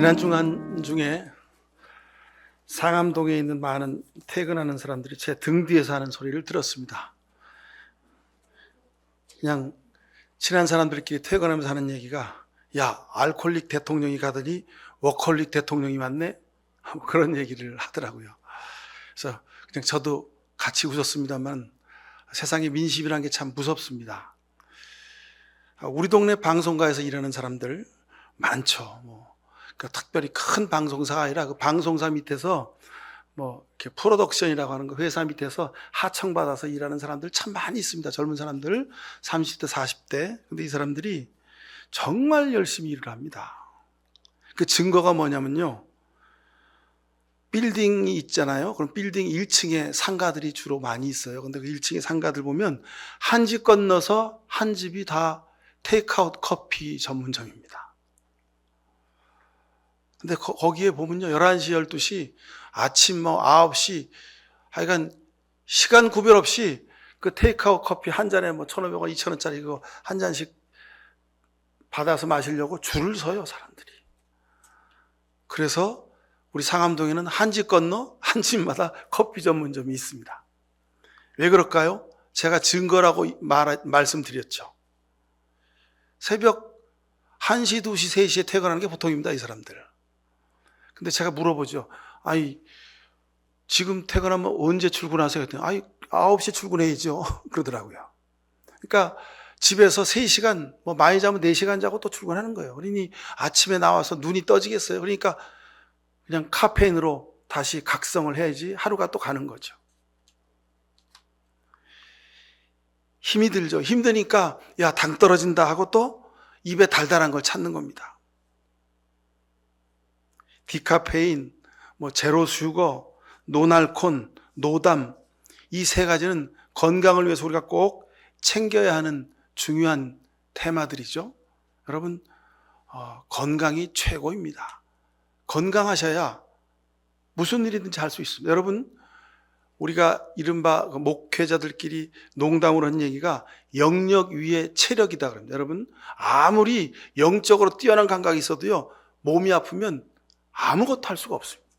지난 주간 중에 상암동에 있는 많은 퇴근하는 사람들이 제 등 뒤에서 하는 소리를 들었습니다. 그냥 친한 사람들끼리 퇴근하면서 하는 얘기가, 야, 알코올릭 대통령이 가더니 워커홀릭 대통령이 왔네? 그런 얘기를 하더라고요. 그래서 그냥 저도 같이 웃었습니다만 세상의 민심이라는 게 참 무섭습니다. 우리 동네 방송가에서 일하는 사람들 많죠. 그러니까 특별히 큰 방송사가 아니라 그 방송사 밑에서 이렇게 프로덕션이라고 하는 그 회사 밑에서 하청받아서 일하는 사람들 참 많이 있습니다. 젊은 사람들 30대 40대. 근데 이 사람들이 정말 열심히 일을 합니다. 그 증거가 뭐냐면요, 빌딩이 있잖아요. 그럼 빌딩 1층에 상가들이 주로 많이 있어요. 근데 그 1층에 상가들 보면 한 집 건너서 한 집이 다 테이크아웃 커피 전문점입니다. 근데 거기에 보면요, 11시, 12시, 아침 9시, 하여간 시간 구별 없이 그 테이크아웃 커피 한 잔에 1,500원, 2,000원짜리 그거 한 잔씩 받아서 마시려고 줄을 서요, 사람들이. 그래서 우리 상암동에는 한 집 건너 한 집마다 커피 전문점이 있습니다. 왜 그럴까요? 제가 증거라고 말씀드렸죠. 새벽 1시, 2시, 3시에 퇴근하는 게 보통입니다, 이 사람들. 근데 제가 물어보죠. 아니, 지금 퇴근하면 언제 출근하세요? 그랬더니, 아니, 9시에 출근해야죠. 그러더라고요. 그러니까 집에서 3시간, 많이 자면 4시간 자고 또 출근하는 거예요. 그러니 아침에 나와서 눈이 떠지겠어요. 그러니까 그냥 카페인으로 다시 각성을 해야지 하루가 또 가는 거죠. 힘이 들죠. 힘드니까 야, 당 떨어진다 하고 또 입에 달달한 걸 찾는 겁니다. 디카페인, 제로 슈거, 노날콘, 노담, 이 3가지는 건강을 위해서 우리가 꼭 챙겨야 하는 중요한 테마들이죠. 여러분, 건강이 최고입니다. 건강하셔야 무슨 일이든지 할 수 있습니다. 여러분, 우리가 이른바 목회자들끼리 농담으로 하는 얘기가 영역 위에 체력이다 그럽니다. 여러분, 아무리 영적으로 뛰어난 감각이 있어도요, 몸이 아프면 아무것도 할 수가 없습니다.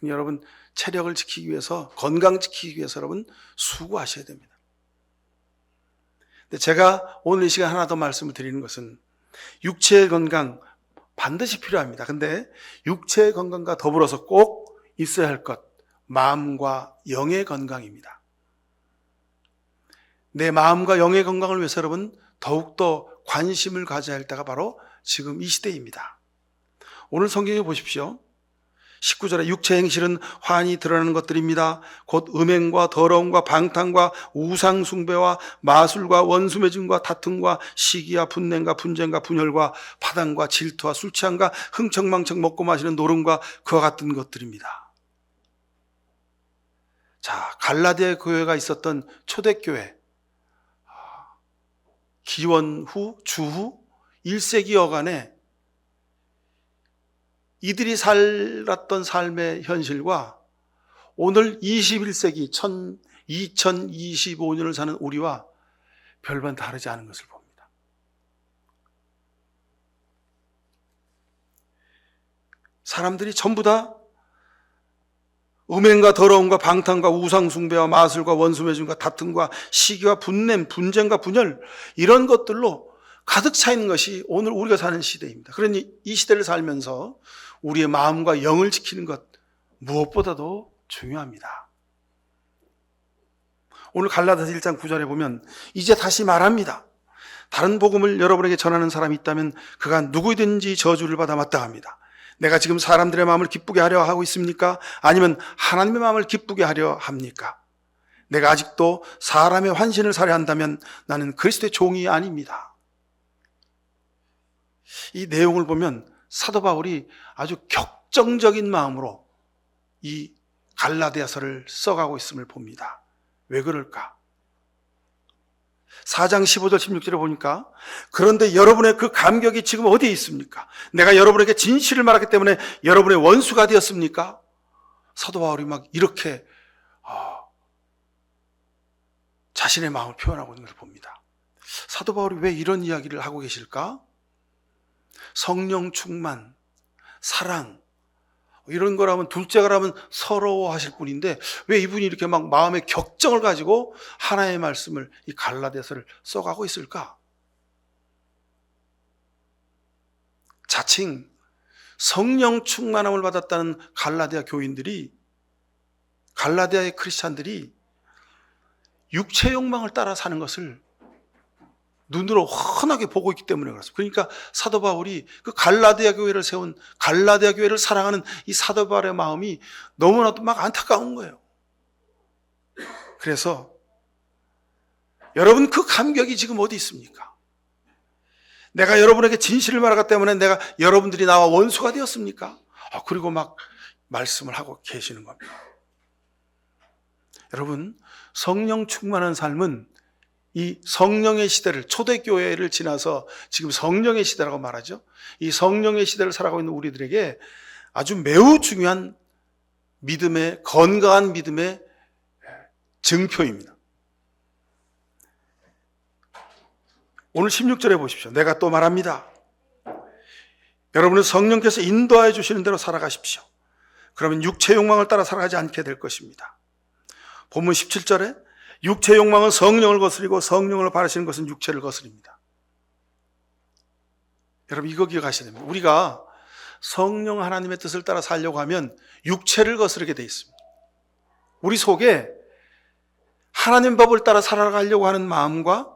여러분, 체력을 지키기 위해서, 건강 지키기 위해서 여러분 수고하셔야 됩니다. 근데 제가 오늘 이 시간 하나 더 말씀을 드리는 것은 육체의 건강 반드시 필요합니다. 근데 육체의 건강과 더불어서 꼭 있어야 할 것, 마음과 영의 건강입니다. 내 마음과 영의 건강을 위해서 여러분 더욱더 관심을 가져야 할 때가 바로 지금 이 시대입니다. 오늘 성경에 보십시오. 19절에 육체 행실은 환히 드러나는 것들입니다. 곧 음행과 더러움과 방탕과 우상숭배와 마술과 원수매증과 다툼과 시기와 분냄과 분쟁과 분열과 파당과 질투와 술취함과 흥청망청 먹고 마시는 노름과 그와 같은 것들입니다. 자, 갈라디아 교회가 있었던 초대교회, 기원 후, 주후 1세기여간에 이들이 살았던 삶의 현실과 오늘 21세기 2025년을 사는 우리와 별반 다르지 않은 것을 봅니다. 사람들이 전부 다 음행과 더러움과 방탕과 우상숭배와 마술과 원수매증과 다툼과 시기와 분냄, 분쟁과 분열, 이런 것들로 가득 차 있는 것이 오늘 우리가 사는 시대입니다. 그러니 이 시대를 살면서 우리의 마음과 영을 지키는 것 무엇보다도 중요합니다. 오늘 갈라디아서 1장 9절에 보면 이제 다시 말합니다. 다른 복음을 여러분에게 전하는 사람이 있다면 그가 누구든지 저주를 받아 마땅합니다. 내가 지금 사람들의 마음을 기쁘게 하려 하고 있습니까? 아니면 하나님의 마음을 기쁘게 하려 합니까? 내가 아직도 사람의 환신을 사려 한다면 나는 그리스도의 종이 아닙니다. 이 내용을 보면 사도 바울이 아주 격정적인 마음으로 이 갈라디아서를 써가고 있음을 봅니다. 왜 그럴까? 4장 15절 16절에 보니까 그런데 여러분의 그 감격이 지금 어디에 있습니까? 내가 여러분에게 진실을 말하기 때문에 여러분의 원수가 되었습니까? 사도 바울이 막 이렇게 자신의 마음을 표현하고 있는 것을 봅니다. 사도 바울이 왜 이런 이야기를 하고 계실까? 성령 충만, 사랑, 이런 거라면 둘째가라면 서러워하실 분인데 왜 이분이 이렇게 막 마음의 격정을 가지고 하나의 말씀을 이 갈라디아서를 써가고 있을까? 자칭 성령 충만함을 받았다는 갈라디아 교인들이, 갈라디아의 크리스찬들이 육체 욕망을 따라 사는 것을 눈으로 훤하게 보고 있기 때문에 그렇습니다. 그러니까 사도 바울이 그 갈라디아 교회를 세운, 갈라디아 교회를 사랑하는 이 사도 바울의 마음이 너무나도 막 안타까운 거예요. 그래서 여러분, 그 감격이 지금 어디 있습니까? 내가 여러분에게 진실을 말하기 때문에 내가 여러분들이 나와 원수가 되었습니까? 그리고 막 말씀을 하고 계시는 겁니다. 여러분, 성령 충만한 삶은 이 성령의 시대를, 초대교회를 지나서 지금 성령의 시대라고 말하죠. 이 성령의 시대를 살아가고 있는 우리들에게 아주 매우 중요한 믿음의, 건강한 믿음의 증표입니다. 오늘 16절에 보십시오. 내가 또 말합니다. 여러분은 성령께서 인도하여 주시는 대로 살아가십시오. 그러면 육체 욕망을 따라 살아가지 않게 될 것입니다. 본문 17절에 육체 욕망은 성령을 거스리고 성령을 바라시는 것은 육체를 거스립니다. 여러분, 이거 기억하셔야 됩니다. 우리가 성령 하나님의 뜻을 따라 살려고 하면 육체를 거스르게 돼 있습니다. 우리 속에 하나님 법을 따라 살아가려고 하는 마음과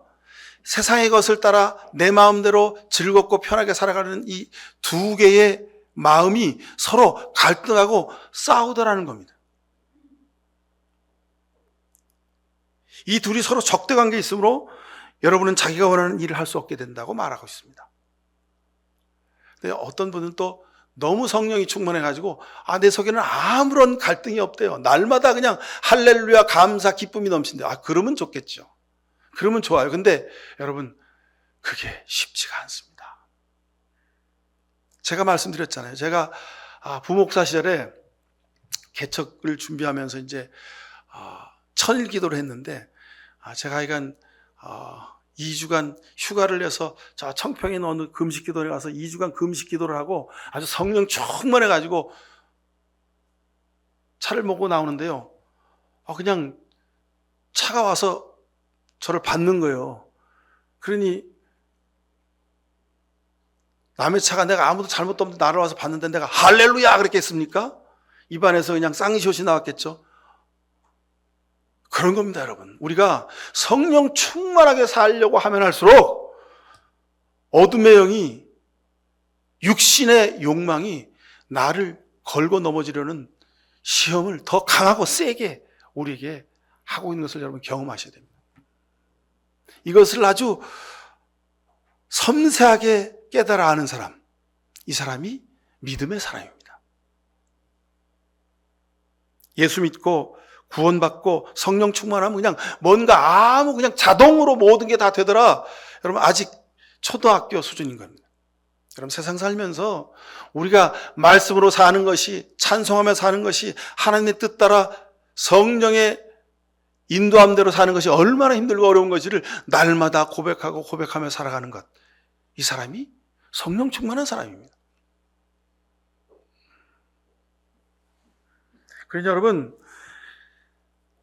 세상의 것을 따라 내 마음대로 즐겁고 편하게 살아가는 이 두 개의 마음이 서로 갈등하고 싸우더라는 겁니다. 이 둘이 서로 적대관계에 있으므로 여러분은 자기가 원하는 일을 할 수 없게 된다고 말하고 있습니다. 근데 어떤 분은 또 너무 성령이 충만해가지고 내 속에는 아무런 갈등이 없대요. 날마다 그냥 할렐루야, 감사, 기쁨이 넘친대요. 그러면 좋겠죠. 그러면 좋아요. 근데 여러분, 그게 쉽지가 않습니다. 제가 말씀드렸잖아요. 제가 부목사 시절에 개척을 준비하면서 이제 천일 기도를 했는데 제가 하여간 2주간 휴가를 내서 저 청평에 있는 어느 금식 기도에 가서 2주간 금식 기도를 하고 아주 성령 충만해가지고 차를 몰고 나오는데요. 그냥 차가 와서 저를 받는 거예요. 그러니 남의 차가, 내가 아무도 잘못도 없는데 나를 와서 받는데 내가 할렐루야 그랬겠습니까? 입안에서 그냥 쌍시옷이 나왔겠죠. 그런 겁니다, 여러분. 우리가 성령 충만하게 살려고 하면 할수록 어둠의 영이, 육신의 욕망이 나를 걸고 넘어지려는 시험을 더 강하고 세게 우리에게 하고 있는 것을 여러분 경험하셔야 됩니다. 이것을 아주 섬세하게 깨달아 아는 사람, 이 사람이 믿음의 사람입니다. 예수 믿고 구원받고 성령 충만하면 그냥 뭔가 그냥 자동으로 모든 게 다 되더라. 여러분, 아직 초등학교 수준인 겁니다. 여러분, 세상 살면서 우리가 말씀으로 사는 것이, 찬송하며 사는 것이, 하나님의 뜻 따라 성령의 인도함대로 사는 것이 얼마나 힘들고 어려운 것인지를 날마다 고백하며 살아가는 것, 이 사람이 성령 충만한 사람입니다. 그러니 여러분,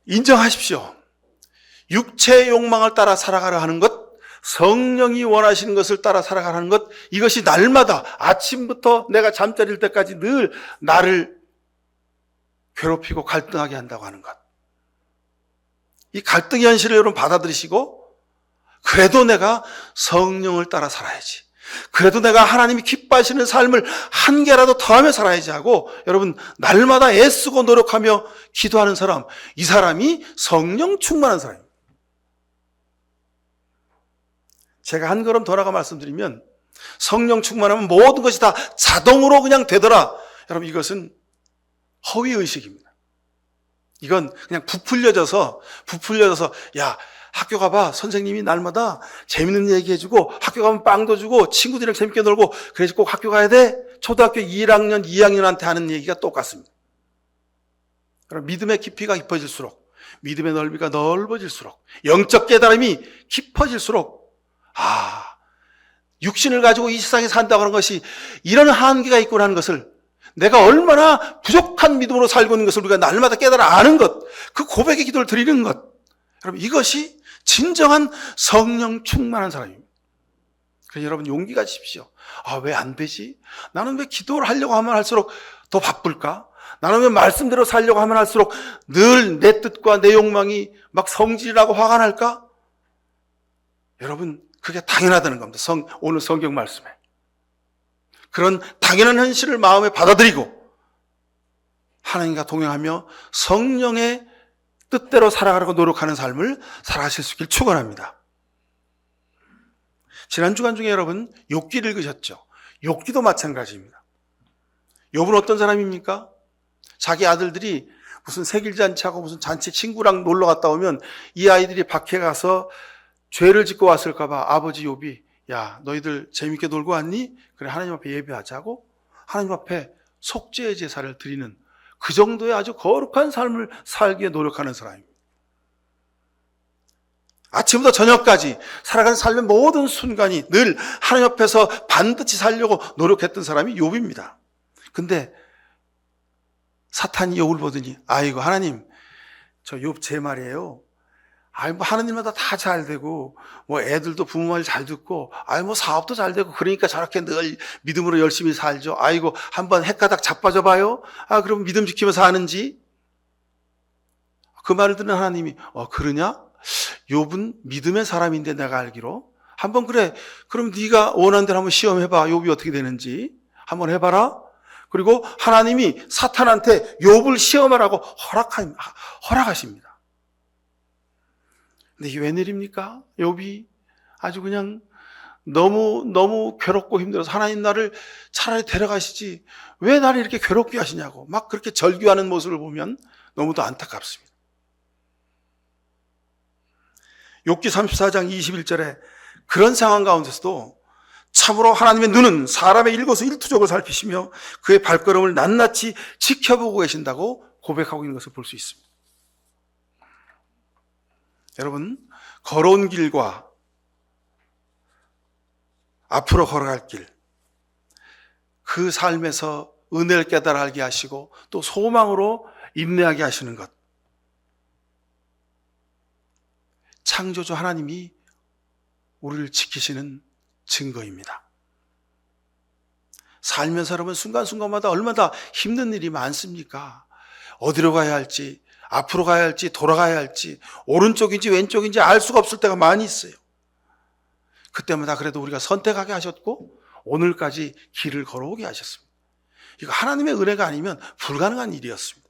인정하십시오. 육체의 욕망을 따라 살아가려 하는 것, 성령이 원하시는 것을 따라 살아가는 것, 이것이 날마다 아침부터 내가 잠자릴 때까지 늘 나를 괴롭히고 갈등하게 한다고 하는 것, 이 갈등의 현실을 여러분 받아들이시고, 그래도 내가 성령을 따라 살아야지, 그래도 내가 하나님이 기뻐하시는 삶을 한 개라도 더하며 살아야지 하고 여러분 날마다 애쓰고 노력하며 기도하는 사람, 이 사람이 성령 충만한 사람입니다. 제가 한 걸음 더 나가 말씀드리면, 성령 충만하면 모든 것이 다 자동으로 그냥 되더라. 여러분, 이것은 허위의식입니다. 이건 그냥 부풀려져서 야, 학교 가봐. 선생님이 날마다 재밌는 얘기 해주고, 학교 가면 빵도 주고, 친구들이랑 재밌게 놀고, 그래서 꼭 학교 가야 돼? 초등학교 1학년, 2학년한테 하는 얘기가 똑같습니다. 그럼 믿음의 깊이가 깊어질수록, 믿음의 넓이가 넓어질수록, 영적 깨달음이 깊어질수록, 육신을 가지고 이 세상에 산다고 하는 것이 이런 한계가 있구나 하는 것을 내가 얼마나 부족한 믿음으로 살고 있는 것을 우리가 날마다 깨달아 아는 것, 그 고백의 기도를 드리는 것, 여러분 이것이 진정한 성령 충만한 사람입니다. 그래서 여러분 용기 가지십시오. 왜 안 되지? 나는 왜 기도를 하려고 하면 할수록 더 바쁠까? 나는 왜 말씀대로 살려고 하면 할수록 늘 내 뜻과 내 욕망이 막 성질이라고 화가 날까? 여러분 그게 당연하다는 겁니다. 오늘 성경 말씀에. 그런 당연한 현실을 마음에 받아들이고 하나님과 동행하며 성령의 뜻대로 살아가려고 노력하는 삶을 살아가실 수 있길 축원합니다. 지난 주간 중에 여러분 욥기를 읽으셨죠? 욥기도 마찬가지입니다. 욥은 어떤 사람입니까? 자기 아들들이 무슨 생일잔치하고 무슨 잔치 친구랑 놀러 갔다 오면 이 아이들이 밖에 가서 죄를 짓고 왔을까 봐 아버지 욥이 야 너희들 재밌게 놀고 왔니? 그래 하나님 앞에 예배하자고 하나님 앞에 속죄의 제사를 드리는 그 정도의 아주 거룩한 삶을 살기에 노력하는 사람입니다. 아침부터 저녁까지 살아가는 삶의 모든 순간이 늘 하나님 앞에서 반드시 살려고 노력했던 사람이 욥입니다. 근데 사탄이 욥을 보더니 아이고 하나님 저 욥 제 말이에요. 뭐 하나님마다 다 잘 되고 뭐 애들도 부모 말 잘 듣고 뭐 사업도 잘 되고 그러니까 저렇게 늘 믿음으로 열심히 살죠. 아이고 한번 헷가닥 자빠져 봐요. 그럼 믿음 지키면서 사는지. 그 말을 듣는 하나님이 그러냐? 욥은 믿음의 사람인데 내가 알기로 한번 그래 그럼 네가 원하는 대로 한번 시험해봐. 욥이 어떻게 되는지 한번 해봐라. 그리고 하나님이 사탄한테 욥을 시험하라고 허락하십니다. 근데 이게 웬일입니까? 욥이 아주 그냥 너무 괴롭고 힘들어서 하나님 나를 차라리 데려가시지 왜 나를 이렇게 괴롭게 하시냐고 막 그렇게 절규하는 모습을 보면 너무도 안타깝습니다. 욥기 34장 21절에 그런 상황 가운데서도 참으로 하나님의 눈은 사람의 일거수일투족을 살피시며 그의 발걸음을 낱낱이 지켜보고 계신다고 고백하고 있는 것을 볼 수 있습니다. 여러분 걸어온 길과 앞으로 걸어갈 길, 그 삶에서 은혜를 깨달아 알게 하시고 또 소망으로 인내하게 하시는 것, 창조주 하나님이 우리를 지키시는 증거입니다. 살면서 여러분 순간순간마다 얼마나 힘든 일이 많습니까? 어디로 가야 할지, 앞으로 가야 할지, 돌아가야 할지, 오른쪽인지 왼쪽인지 알 수가 없을 때가 많이 있어요. 그때마다 그래도 우리가 선택하게 하셨고 오늘까지 길을 걸어오게 하셨습니다. 이거 하나님의 은혜가 아니면 불가능한 일이었습니다.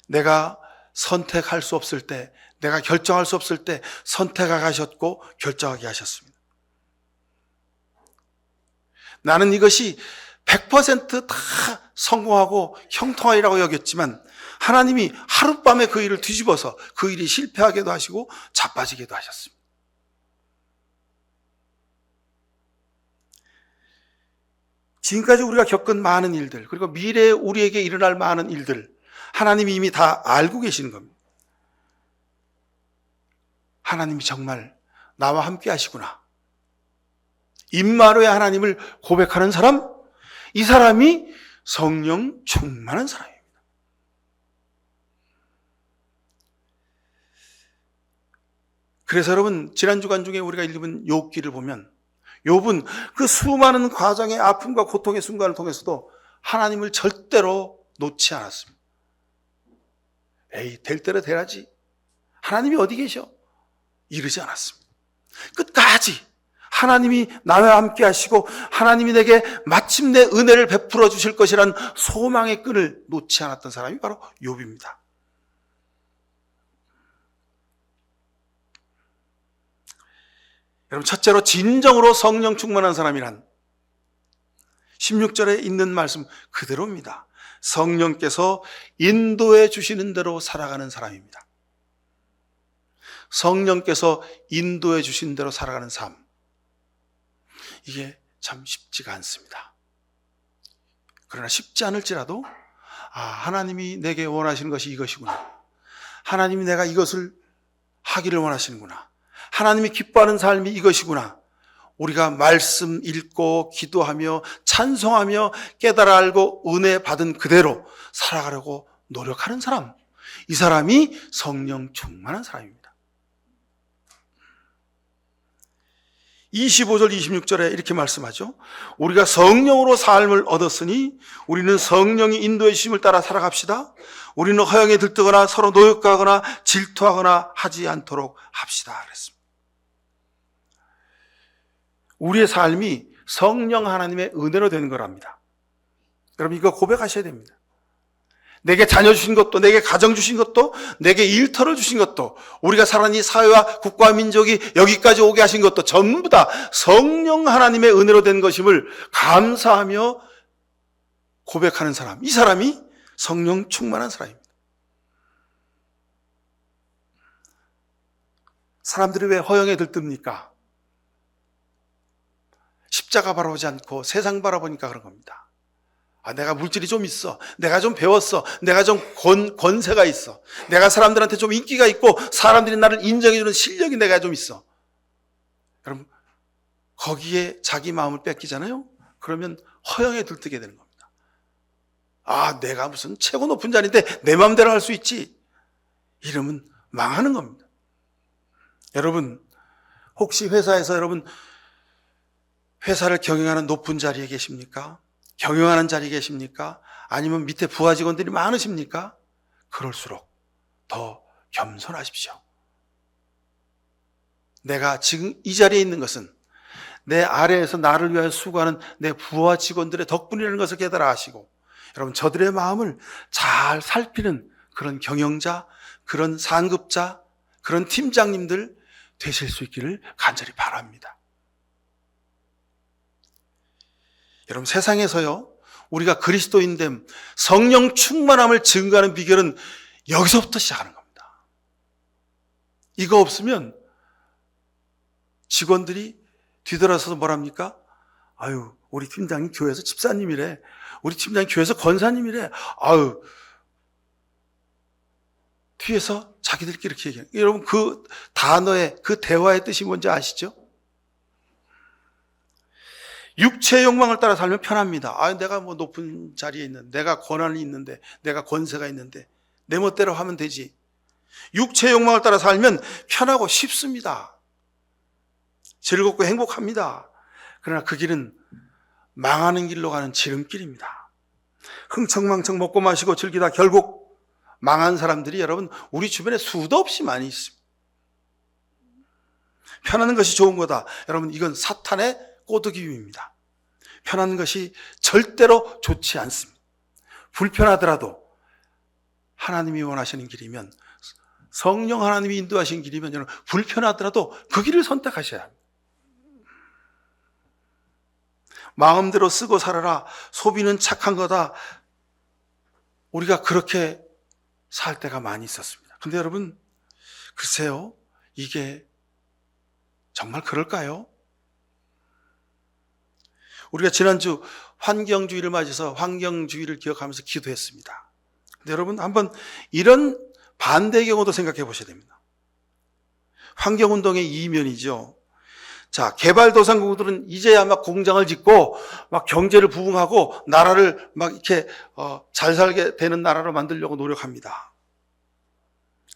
내가 선택할 수 없을 때, 내가 결정할 수 없을 때 선택하게 하셨고 결정하게 하셨습니다. 나는 이것이 100% 다 성공하고 형통하리라고 여겼지만 하나님이 하룻밤에 그 일을 뒤집어서 그 일이 실패하게도 하시고 자빠지게도 하셨습니다. 지금까지 우리가 겪은 많은 일들, 그리고 미래에 우리에게 일어날 많은 일들, 하나님이 이미 다 알고 계시는 겁니다. 하나님이 정말 나와 함께 하시구나. 입마로의 하나님을 고백하는 사람, 이 사람이 성령 충만한 사람입니다. 그래서 여러분 지난 주간 중에 우리가 읽은 욥기를 보면 욥은 그 수많은 과정의 아픔과 고통의 순간을 통해서도 하나님을 절대로 놓지 않았습니다. 될 대로 되라지. 하나님이 어디 계셔? 이러지 않았습니다. 끝까지 하나님이 나와 함께 하시고 하나님이 내게 마침내 은혜를 베풀어 주실 것이라는 소망의 끈을 놓지 않았던 사람이 바로 욥입니다. 여러분 첫째로 진정으로 성령 충만한 사람이란 16절에 있는 말씀 그대로입니다. 성령께서 인도해 주시는 대로 살아가는 사람입니다. 성령께서 인도해 주신 대로 살아가는 삶, 이게 참 쉽지가 않습니다. 그러나 쉽지 않을지라도 하나님이 내게 원하시는 것이 이것이구나, 하나님이 내가 이것을 하기를 원하시는구나, 하나님이 기뻐하는 삶이 이것이구나, 우리가 말씀 읽고 기도하며 찬송하며 깨달아 알고 은혜 받은 그대로 살아가려고 노력하는 사람, 이 사람이 성령 충만한 사람입니다. 25절 26절에 이렇게 말씀하죠. 우리가 성령으로 삶을 얻었으니 우리는 성령이 인도해 주심을 따라 살아갑시다. 우리는 허영에 들뜨거나 서로 노역하거나 질투하거나 하지 않도록 합시다. 그랬습니다. 우리의 삶이 성령 하나님의 은혜로 되는 거랍니다. 여러분 이거 고백하셔야 됩니다. 내게 자녀 주신 것도, 내게 가정 주신 것도, 내게 일터를 주신 것도, 우리가 살아가는 이 사회와 국가와 민족이 여기까지 오게 하신 것도 전부 다 성령 하나님의 은혜로 된 것임을 감사하며 고백하는 사람, 이 사람이 성령 충만한 사람입니다. 사람들이 왜 허영에 들뜹니까? 십자가 바라보지 않고 세상 바라보니까 그런 겁니다. 내가 물질이 좀 있어. 내가 좀 배웠어. 내가 좀 권세가 있어. 내가 사람들한테 좀 인기가 있고 사람들이 나를 인정해주는 실력이 내가 좀 있어. 여러분, 거기에 자기 마음을 뺏기잖아요. 그러면 허영에 들뜨게 되는 겁니다. 내가 무슨 최고 높은 자리인데 내 마음대로 할 수 있지. 이러면 망하는 겁니다. 여러분, 혹시 회사에서 여러분 회사를 경영하는 높은 자리에 계십니까? 경영하는 자리에 계십니까? 아니면 밑에 부하 직원들이 많으십니까? 그럴수록 더 겸손하십시오. 내가 지금 이 자리에 있는 것은 내 아래에서 나를 위하여 수고하는 내 부하 직원들의 덕분이라는 것을 깨달아 하시고, 여러분 저들의 마음을 잘 살피는 그런 경영자, 그런 상급자, 그런 팀장님들 되실 수 있기를 간절히 바랍니다. 여러분 세상에서요, 우리가 그리스도인됨, 성령 충만함을 증거하는 비결은 여기서부터 시작하는 겁니다. 이거 없으면 직원들이 뒤돌아서서 뭐랍니까? 우리 팀장님 교회에서 집사님이래. 우리 팀장님 교회에서 권사님이래. 뒤에서 자기들끼리 이렇게 얘기해요. 여러분 그 단어의, 그 대화의 뜻이 뭔지 아시죠? 육체의 욕망을 따라 살면 편합니다. 내가 뭐 높은 자리에 있는데, 내가 권한이 있는데, 내가 권세가 있는데 내 멋대로 하면 되지. 육체의 욕망을 따라 살면 편하고 쉽습니다. 즐겁고 행복합니다. 그러나 그 길은 망하는 길로 가는 지름길입니다. 흥청망청 먹고 마시고 즐기다 결국 망한 사람들이 여러분 우리 주변에 수도 없이 많이 있습니다. 편하는 것이 좋은 거다. 여러분 이건 사탄의 꼬드기입니다. 편한 것이 절대로 좋지 않습니다. 불편하더라도 하나님이 원하시는 길이면, 성령 하나님이 인도하신 길이면 여러분 불편하더라도 그 길을 선택하셔야 합니다. 마음대로 쓰고 살아라. 소비는 착한 거다. 우리가 그렇게 살 때가 많이 있었습니다. 근데 여러분 글쎄요, 이게 정말 그럴까요? 우리가 지난주 환경주의를 맞아서 환경주의를 기억하면서 기도했습니다. 근데 여러분 한번 이런 반대의 경우도 생각해 보셔야 됩니다. 환경운동의 이면이죠. 자, 개발도상국들은 이제야 막 공장을 짓고 막 경제를 부흥하고 나라를 막 이렇게 잘 살게 되는 나라로 만들려고 노력합니다.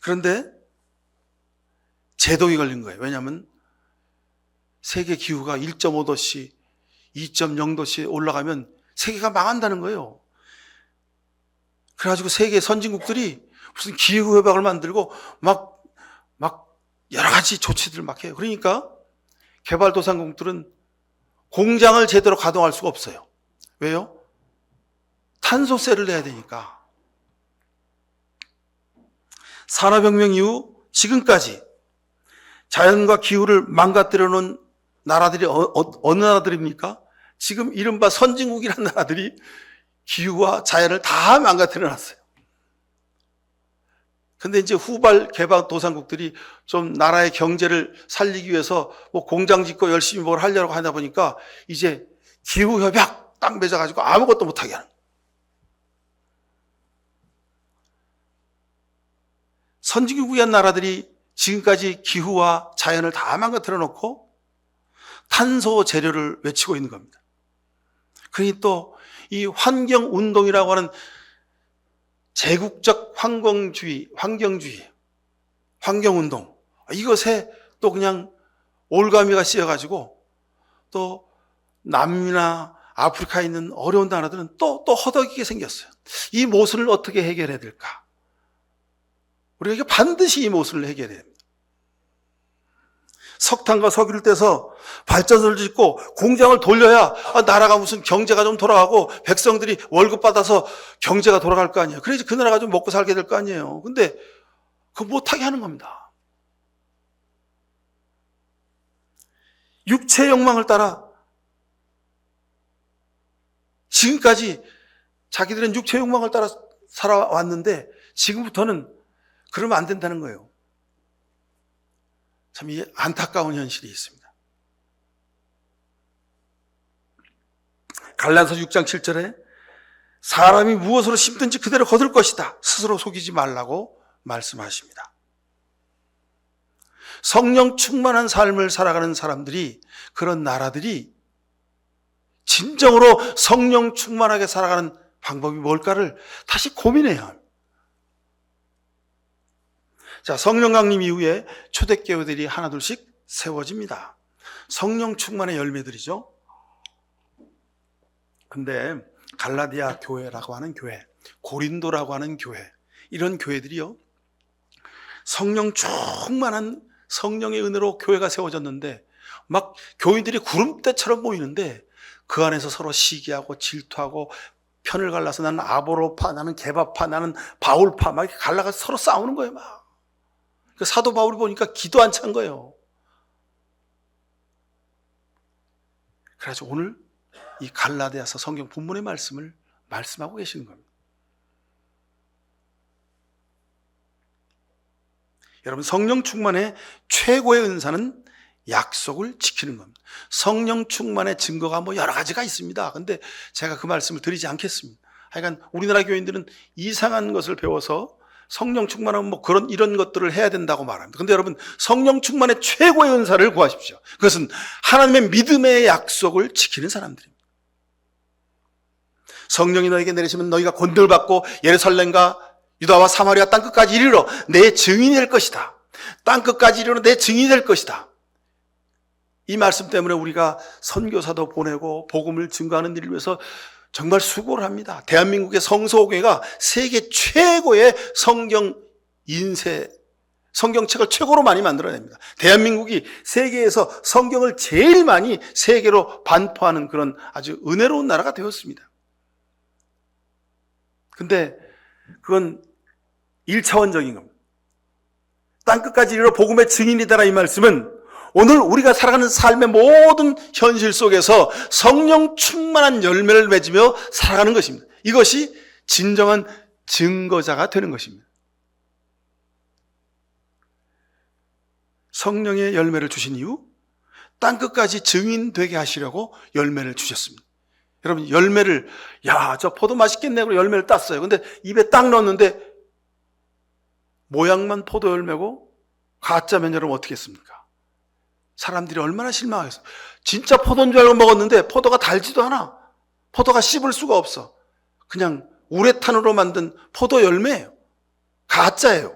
그런데 제동이 걸린 거예요. 왜냐하면 세계 기후가 1.5도씨 2.0도씩 올라가면 세계가 망한다는 거예요. 그래가지고 세계 선진국들이 무슨 기후협약을 만들고 막 여러 가지 조치들을 막 해요. 그러니까 개발도상국들은 공장을 제대로 가동할 수가 없어요. 왜요? 탄소세를 내야 되니까. 산업혁명 이후 지금까지 자연과 기후를 망가뜨려 놓은 나라들이 어느 나라들입니까? 지금 이른바 선진국이라는 나라들이 기후와 자연을 다 망가뜨려 놨어요. 근데 이제 후발 개발도상국들이 좀 나라의 경제를 살리기 위해서 뭐 공장 짓고 열심히 뭘 하려고 하다 보니까 이제 기후협약 딱 맺어가지고 아무것도 못하게 하는 거예요. 선진국의 나라들이 지금까지 기후와 자연을 다 망가뜨려 놓고 탄소 재료를 외치고 있는 겁니다. 그러니 또 이 환경운동이라고 하는 제국적 환경주의, 환경운동, 이것에 또 그냥 올가미가 씌어가지고 또 남미나 아프리카에 있는 어려운 나라들은 또 허덕이게 생겼어요. 이 모순을 어떻게 해결해야 될까? 우리가 반드시 이 모순을 해결해야 됩니다. 석탄과 석유를 떼서 발전소를 짓고 공장을 돌려야 나라가 무슨 경제가 좀 돌아가고 백성들이 월급 받아서 경제가 돌아갈 거 아니에요. 그래야지 그 나라가 좀 먹고 살게 될 거 아니에요. 근데 그거 못하게 하는 겁니다. 육체의 욕망을 따라 지금까지 자기들은 육체의 욕망을 따라 살아왔는데 지금부터는 그러면 안 된다는 거예요. 참 이 안타까운 현실이 있습니다. 갈라디아서 6장 7절에 사람이 무엇으로 심든지 그대로 거둘 것이다. 스스로 속이지 말라고 말씀하십니다. 성령 충만한 삶을 살아가는 사람들이, 그런 나라들이 진정으로 성령 충만하게 살아가는 방법이 뭘까를 다시 고민해야 합니다. 자, 성령 강림 이후에 초대교회들이 하나둘씩 세워집니다. 성령 충만의 열매들이죠. 근데 갈라디아 교회라고 하는 교회, 고린도라고 하는 교회, 이런 교회들이요, 성령 충만한 성령의 은혜로 교회가 세워졌는데 막 교인들이 구름대처럼 모이는데 그 안에서 서로 시기하고 질투하고 편을 갈라서 나는 아볼로파, 나는 게바파, 나는 바울파, 막 이렇게 갈라가서 서로 싸우는 거예요. 막 그 사도 바울이 보니까 기도 안 찬 거예요. 그래서 오늘 이 갈라디아서 성경 본문의 말씀을 말씀하고 계시는 겁니다. 여러분, 성령 충만의 최고의 은사는 약속을 지키는 겁니다. 성령 충만의 증거가 여러 가지가 있습니다. 근데 제가 그 말씀을 드리지 않겠습니다. 하여간 우리나라 교인들은 이상한 것을 배워서 성령 충만하면 이런 것들을 해야 된다고 말합니다. 근데 여러분, 성령 충만의 최고의 은사를 구하십시오. 그것은 하나님의 믿음의 약속을 지키는 사람들입니다. 성령이 너에게 내리시면 너희가 권능을 받고 예루살렘과 유다와 사마리아 땅끝까지 이르러 내 증인이 될 것이다. 땅끝까지 이르러 내 증인이 될 것이다. 이 말씀 때문에 우리가 선교사도 보내고 복음을 증거하는 일을 위해서 정말 수고를 합니다. 대한민국의 성서교회가 세계 최고의 성경책을 최고로 많이 만들어냅니다. 대한민국이 세계에서 성경을 제일 많이 세계로 반포하는 그런 아주 은혜로운 나라가 되었습니다. 근데 그건 1차원적인 겁니다. 땅끝까지 이르러 복음의 증인이 되라, 이 말씀은 오늘 우리가 살아가는 삶의 모든 현실 속에서 성령 충만한 열매를 맺으며 살아가는 것입니다. 이것이 진정한 증거자가 되는 것입니다. 성령의 열매를 주신 이후 땅끝까지 증인되게 하시려고 열매를 주셨습니다. 여러분, 열매를, 저 포도 맛있겠네 그러고 열매를 땄어요. 근데 입에 딱 넣었는데 모양만 포도 열매고 가짜면 여러분 어떻게 했습니까? 사람들이 얼마나 실망하겠어요. 진짜 포도인 줄 알고 먹었는데 포도가 달지도 않아. 포도가 씹을 수가 없어. 그냥 우레탄으로 만든 포도 열매예요. 가짜예요.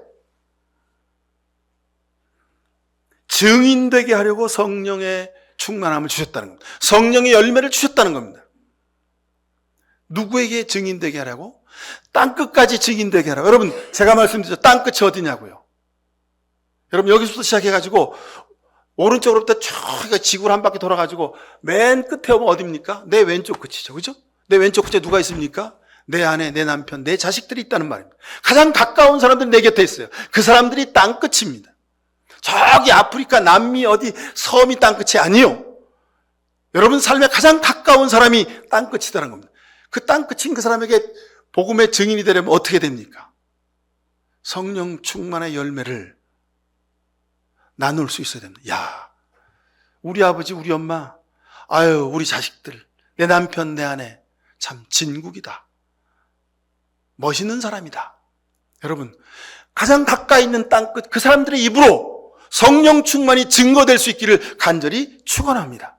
증인되게 하려고 성령의 충만함을 주셨다는 겁니다. 성령의 열매를 주셨다는 겁니다. 누구에게 증인되게 하라고? 땅끝까지 증인되게 하라고. 여러분, 제가 말씀드렸죠. 땅끝이 어디냐고요. 여러분, 여기서부터 시작해가지고 오른쪽으로부터 쭉 지구를 한 바퀴 돌아가지고 맨 끝에 오면 어디입니까? 내 왼쪽 끝이죠. 그죠? 내 왼쪽 끝에 누가 있습니까? 내 아내, 내 남편, 내 자식들이 있다는 말입니다. 가장 가까운 사람들이 내 곁에 있어요. 그 사람들이 땅끝입니다. 저기 아프리카, 남미 어디 섬이 땅끝이 아니요. 여러분 삶에 가장 가까운 사람이 땅끝이라는 겁니다. 그 땅끝인 그 사람에게 복음의 증인이 되려면 어떻게 됩니까? 성령 충만의 열매를 나눌 수 있어야 됩니다. 우리 아버지, 우리 엄마, 우리 자식들, 내 남편, 내 아내, 참 진국이다. 멋있는 사람이다. 여러분, 가장 가까이 있는 땅끝, 그 사람들의 입으로 성령 충만이 증거될 수 있기를 간절히 축원합니다.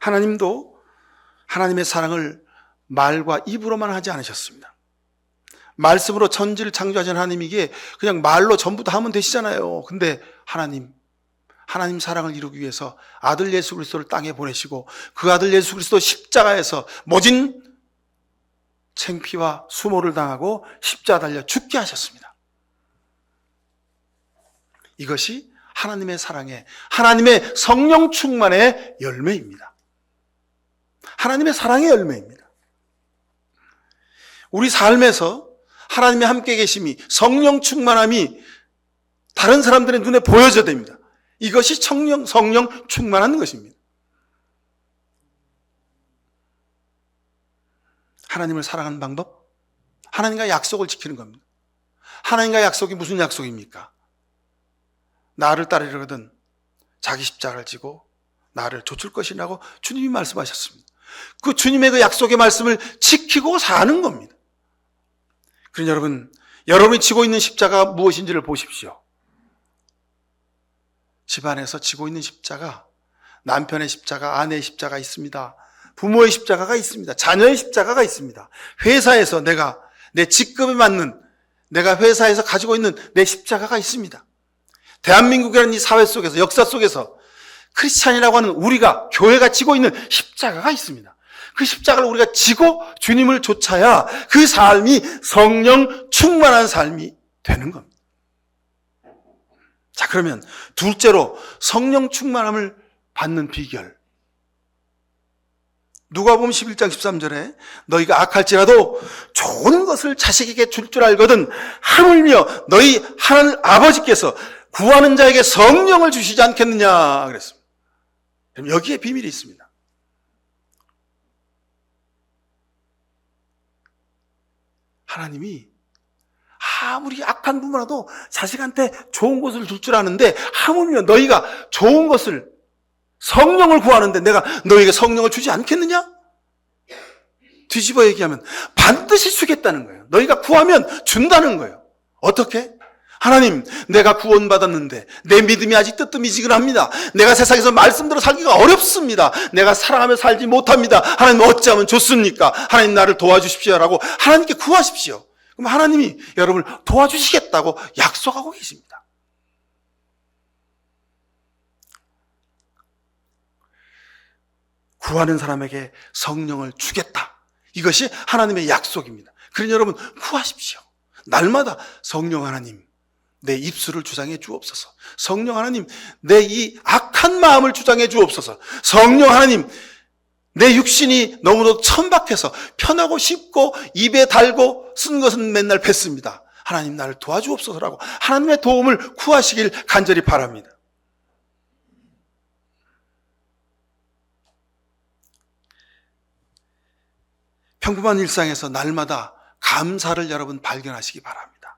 하나님도 하나님의 사랑을 말과 입으로만 하지 않으셨습니다. 말씀으로 천지를 창조하신 하나님이기에 그냥 말로 전부 다 하면 되시잖아요. 근데 하나님 사랑을 이루기 위해서 아들 예수 그리스도를 땅에 보내시고 그 아들 예수 그리스도 십자가에서 모진 창피와 수모를 당하고 십자가 달려 죽게 하셨습니다. 이것이 하나님의 사랑의, 하나님의 성령 충만의 열매입니다. 하나님의 사랑의 열매입니다. 우리 삶에서 하나님의 함께 계심이, 성령 충만함이 다른 사람들의 눈에 보여져야 됩니다. 이것이 성령 충만한 것입니다. 하나님을 사랑하는 방법? 하나님과 약속을 지키는 겁니다. 하나님과 약속이 무슨 약속입니까? 나를 따르려거든 자기 십자가를 지고 나를 좇을 것이라고 주님이 말씀하셨습니다. 그 주님의 그 약속의 말씀을 지키고 사는 겁니다. 그러니 여러분이 지고 있는 십자가 무엇인지를 보십시오. 집안에서 지고 있는 십자가, 남편의 십자가, 아내의 십자가 있습니다. 부모의 십자가가 있습니다. 자녀의 십자가가 있습니다. 회사에서 내 직급에 맞는 내가 회사에서 가지고 있는 내 십자가가 있습니다. 대한민국이라는 이 사회 속에서, 역사 속에서 크리스찬이라고 하는 우리가, 교회가 지고 있는 십자가가 있습니다. 그 십자가를 우리가 지고 주님을 좇아야 그 삶이 성령 충만한 삶이 되는 겁니다. 자, 그러면 둘째로 성령 충만함을 받는 비결. 누가복음 11장 13절에 너희가 악할지라도 좋은 것을 자식에게 줄 줄 알거든 하물며 너희 하나님 아버지께서 구하는 자에게 성령을 주시지 않겠느냐 그랬습니다. 그럼 여기에 비밀이 있습니다. 하나님이 아무리 악한 부모라도 자식한테 좋은 것을 줄 줄 아는데 하물며 너희가 좋은 것을, 성령을 구하는데 내가 너희에게 성령을 주지 않겠느냐? 뒤집어 얘기하면 반드시 주겠다는 거예요. 너희가 구하면 준다는 거예요. 어떻게? 하나님, 내가 구원받았는데 내 믿음이 아직 뜨뜻미지근합니다. 내가 세상에서 말씀대로 살기가 어렵습니다. 내가 사랑하며 살지 못합니다. 하나님 어찌하면 좋습니까? 하나님 나를 도와주십시오라고 하나님께 구하십시오. 그럼 하나님이 여러분을 도와주시겠다고 약속하고 계십니다. 구하는 사람에게 성령을 주겠다. 이것이 하나님의 약속입니다. 그러니 여러분 구하십시오. 날마다 성령 하나님, 내 입술을 주장해 주옵소서. 성령 하나님, 내 이 악한 마음을 주장해 주옵소서. 성령 하나님, 내 육신이 너무도 천박해서 편하고 쉽고 입에 달고 쓴 것은 맨날 뱉습니다. 하나님 나를 도와주옵소서라고 하나님의 도움을 구하시길 간절히 바랍니다. 평범한 일상에서 날마다 감사를 여러분 발견하시기 바랍니다.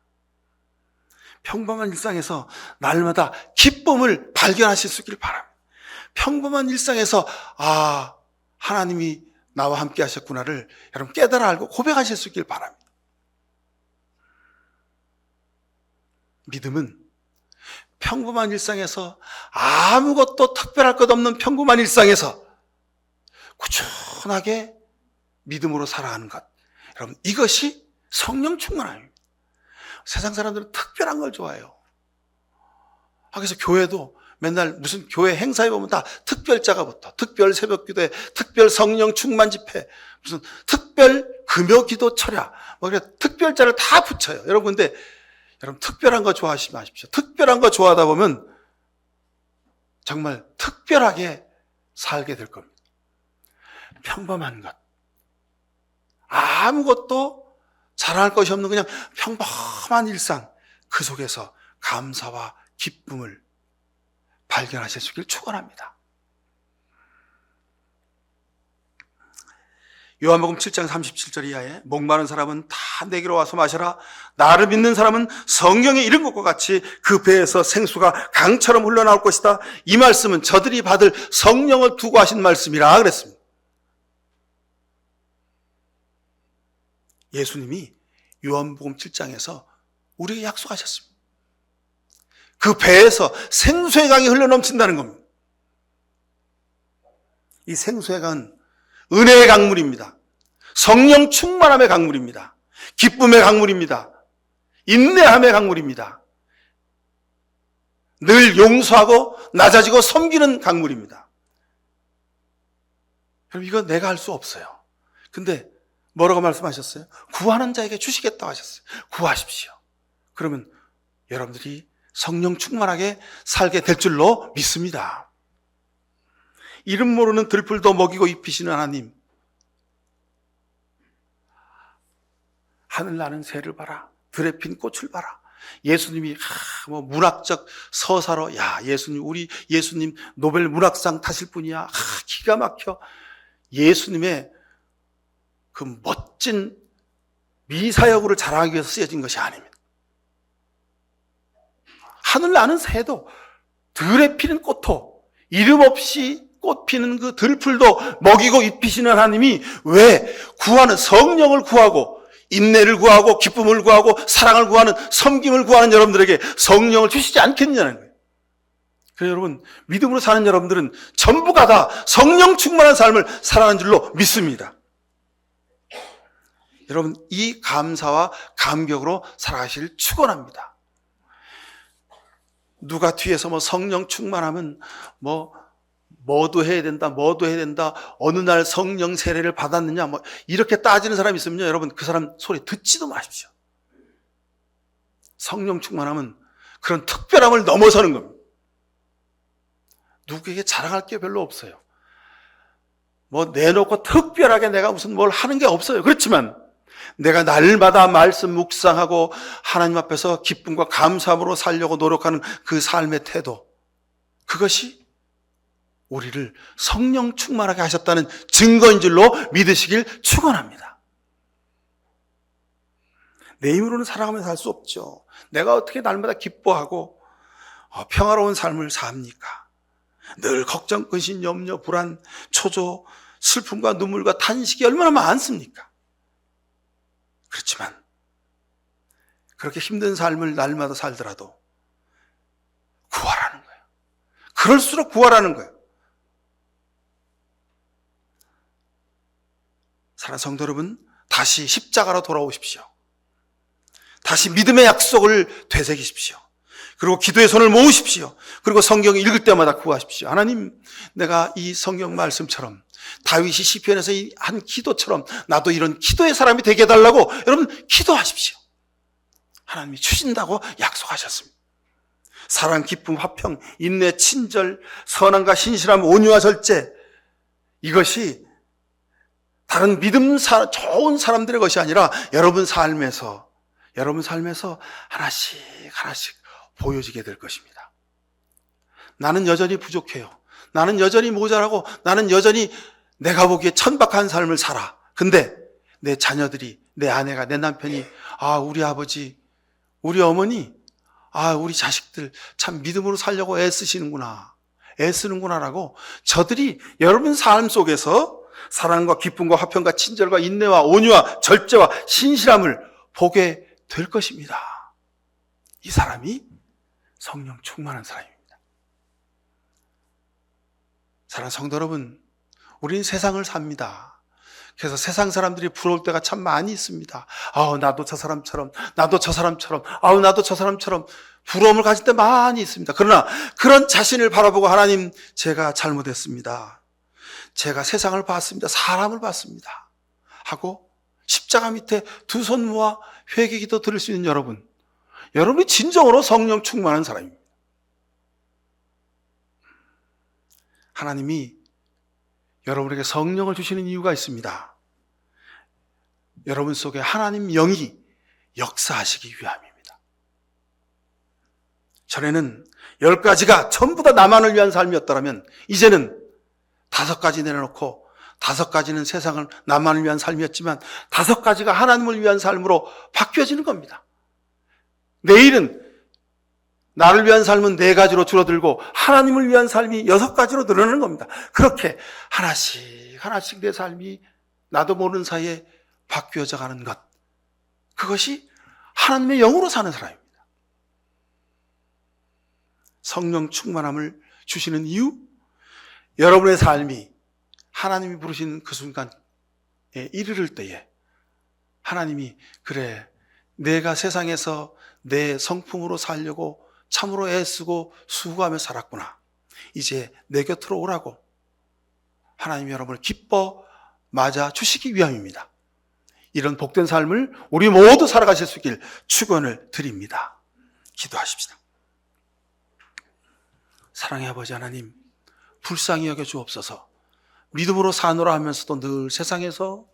평범한 일상에서 날마다 기쁨을 발견하실 수 있길 바랍니다. 평범한 일상에서 하나님이 나와 함께 하셨구나를 여러분 깨달아 알고 고백하실 수 있길 바랍니다. 믿음은 평범한 일상에서 아무것도 특별할 것 없는 평범한 일상에서 꾸준하게 믿음으로 살아가는 것. 여러분 이것이 성령 충만함입니다. 세상 사람들은 특별한 걸 좋아해요. 그래서 교회도 맨날 무슨 교회 행사에 보면 다 특별자가 붙어. 특별 새벽기도회, 특별 성령 충만 집회, 무슨 특별 금요기도 철야, 그래 특별자를 다 붙여요. 여러분 근데 여러분 특별한 거 좋아하시지 마십시오. 특별한 거 좋아하다 보면 정말 특별하게 살게 될 겁니다. 평범한 것, 아무것도 자랑할 것이 없는 그냥 평범한 일상, 그 속에서 감사와 기쁨을 발견하실 수 있기를 축원합니다. 요한복음 7장 37절 이하에 목마른 사람은 다 내게로 와서 마셔라. 나를 믿는 사람은 성경에 이른 것과 같이 그 배에서 생수가 강처럼 흘러나올 것이다. 이 말씀은 저들이 받을 성령을 두고 하신 말씀이라 그랬습니다. 예수님이 요한복음 7장에서 우리에게 약속하셨습니다. 그 배에서 생수의 강이 흘러넘친다는 겁니다. 이 생수의 강은 은혜의 강물입니다. 성령 충만함의 강물입니다. 기쁨의 강물입니다. 인내함의 강물입니다. 늘 용서하고 낮아지고 섬기는 강물입니다. 여러분, 이거 내가 할 수 없어요. 근데 뭐라고 말씀하셨어요? 구하는 자에게 주시겠다고 하셨어요. 구하십시오. 그러면 여러분들이 성령 충만하게 살게 될 줄로 믿습니다. 이름 모르는 들풀도 먹이고 입히시는 하나님, 하늘 나는 새를 봐라, 들에 핀 꽃을 봐라. 예수님이 문학적 서사로, 예수님, 우리 예수님 노벨 문학상 타실 분이야. 기가 막혀. 예수님의 그 멋진 미사여구를 자랑하기 위해서 쓰여진 것이 아닙니다. 하늘 나는 새도, 들에 피는 꽃도, 이름 없이 꽃 피는 그 들풀도 먹이고 입히시는 하나님이 왜 구하는, 성령을 구하고 인내를 구하고 기쁨을 구하고 사랑을 구하는, 섬김을 구하는 여러분들에게 성령을 주시지 않겠느냐는 거예요. 그래서 여러분, 믿음으로 사는 여러분들은 전부가 다 성령 충만한 삶을 살아가는 줄로 믿습니다. 여러분, 이 감사와 감격으로 살아가시길 축원합니다. 누가 뒤에서 성령 충만하면 뭐도 해야 된다, 어느 날 성령 세례를 받았느냐, 이렇게 따지는 사람이 있으면요, 여러분, 그 사람 소리 듣지도 마십시오. 성령 충만하면 그런 특별함을 넘어서는 겁니다. 누구에게 자랑할 게 별로 없어요. 내놓고 특별하게 내가 무슨 뭘 하는 게 없어요. 그렇지만 내가 날마다 말씀 묵상하고 하나님 앞에서 기쁨과 감사함으로 살려고 노력하는 그 삶의 태도, 그것이 우리를 성령 충만하게 하셨다는 증거인 줄로 믿으시길 축원합니다. 내 힘으로는 살아가면서 살 수 없죠. 내가 어떻게 날마다 기뻐하고 평화로운 삶을 삽니까? 늘 걱정, 근심, 염려, 불안, 초조, 슬픔과 눈물과 탄식이 얼마나 많습니까? 그렇지만 그렇게 힘든 삶을 날마다 살더라도 구하라는 거예요. 그럴수록 구하라는 거예요. 사랑하는 성도 여러분, 다시 십자가로 돌아오십시오. 다시 믿음의 약속을 되새기십시오. 그리고 기도의 손을 모으십시오. 그리고 성경 읽을 때마다 구하십시오. 하나님, 내가 이 성경 말씀처럼 다윗이 시편에서 한 기도처럼 나도 이런 기도의 사람이 되게 해달라고 여러분 기도하십시오. 하나님이 주신다고 약속하셨습니다. 사랑, 기쁨, 화평, 인내, 친절, 선함과 신실함, 온유와 절제, 이것이 다른 믿음 좋은 사람들의 것이 아니라 여러분 삶에서 하나씩 보여지게 될 것입니다. 나는 여전히 부족해요. 나는 여전히 모자라고, 나는 여전히 내가 보기에 천박한 삶을 살아. 근데 내 자녀들이, 내 아내가, 내 남편이, 우리 아버지, 우리 어머니, 우리 자식들 참 믿음으로 살려고 애쓰는구나라고 저들이 여러분 삶 속에서 사랑과 기쁨과 화평과 친절과 인내와 온유와 절제와 신실함을 보게 될 것입니다. 이 사람이 성령 충만한 사람입니다. 사랑하는 성도 여러분, 우리는 세상을 삽니다. 그래서 세상 사람들이 부러울 때가 참 많이 있습니다. 나도 저 사람처럼, 나도 저 사람처럼 부러움을 가질 때 많이 있습니다. 그러나 그런 자신을 바라보고 하나님, 제가 잘못했습니다. 제가 세상을 봤습니다. 사람을 봤습니다. 하고 십자가 밑에 두 손 모아 회개기도 드릴 수 있는 여러분이 진정으로 성령 충만한 사람입니다. 하나님이 여러분에게 성령을 주시는 이유가 있습니다. 여러분 속에 하나님 영이 역사하시기 위함입니다. 전에는 10가지가 전부 다 나만을 위한 삶이었더라면 이제는 5가지 내려놓고 5가지는 세상을 나만을 위한 삶이었지만 5가지가 하나님을 위한 삶으로 바뀌어지는 겁니다. 내일은 나를 위한 삶은 4가지로 줄어들고 하나님을 위한 삶이 6가지로 늘어나는 겁니다. 그렇게 하나씩 내 삶이 나도 모르는 사이에 바뀌어져 가는 것, 그것이 하나님의 영으로 사는 사람입니다. 성령 충만함을 주시는 이유, 여러분의 삶이 하나님이 부르신 그 순간에 이르를 때에 하나님이 그래 내가 세상에서 내 성품으로 살려고 참으로 애쓰고 수고하며 살았구나. 이제 내 곁으로 오라고 하나님이 여러분을 기뻐 맞아 주시기 위함입니다. 이런 복된 삶을 우리 모두 살아가실 수 있길 축원을 드립니다. 기도하십시다. 사랑의 아버지 하나님, 불쌍히 여겨 주옵소서. 믿음으로 사노라 하면서도 늘 세상에서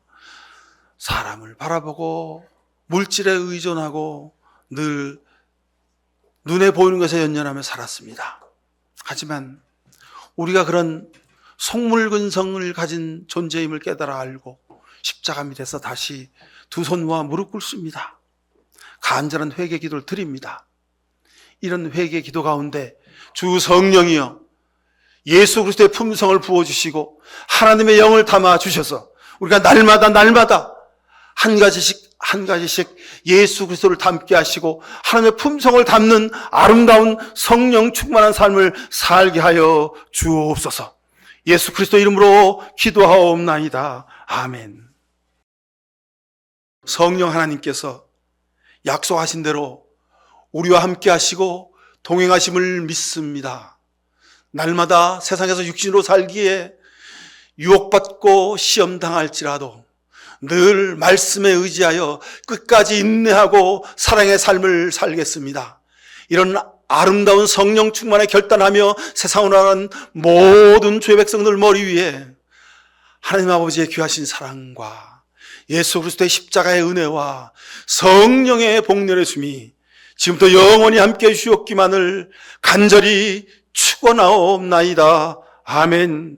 사람을 바라보고 물질에 의존하고 늘 눈에 보이는 것에 연연하며 살았습니다. 하지만 우리가 그런 속물근성을 가진 존재임을 깨달아 알고 십자가 밑에서 다시 두 손 모아 무릎 꿇습니다. 간절한 회개 기도를 드립니다. 이런 회개 기도 가운데 주 성령이여 예수 그리스도의 품성을 부어주시고 하나님의 영을 담아 주셔서 우리가 날마다 한 가지씩 예수 그리스도를 담게 하시고 하나님의 품성을 담는 아름다운 성령 충만한 삶을 살게 하여 주옵소서. 예수 그리스도 이름으로 기도하옵나이다. 아멘. 성령 하나님께서 약속하신 대로 우리와 함께 하시고 동행하심을 믿습니다. 날마다 세상에서 육신으로 살기에 유혹받고 시험당할지라도 늘 말씀에 의지하여 끝까지 인내하고 사랑의 삶을 살겠습니다. 이런 아름다운 성령 충만에 결단하며 세상으로 나간 모든 주의 백성들 머리 위에 하나님 아버지의 귀하신 사랑과 예수 그리스도의 십자가의 은혜와 성령의 복렬의 줌이 지금부터 영원히 함께 해주시옵기만을 간절히 축원하옵나이다. 아멘.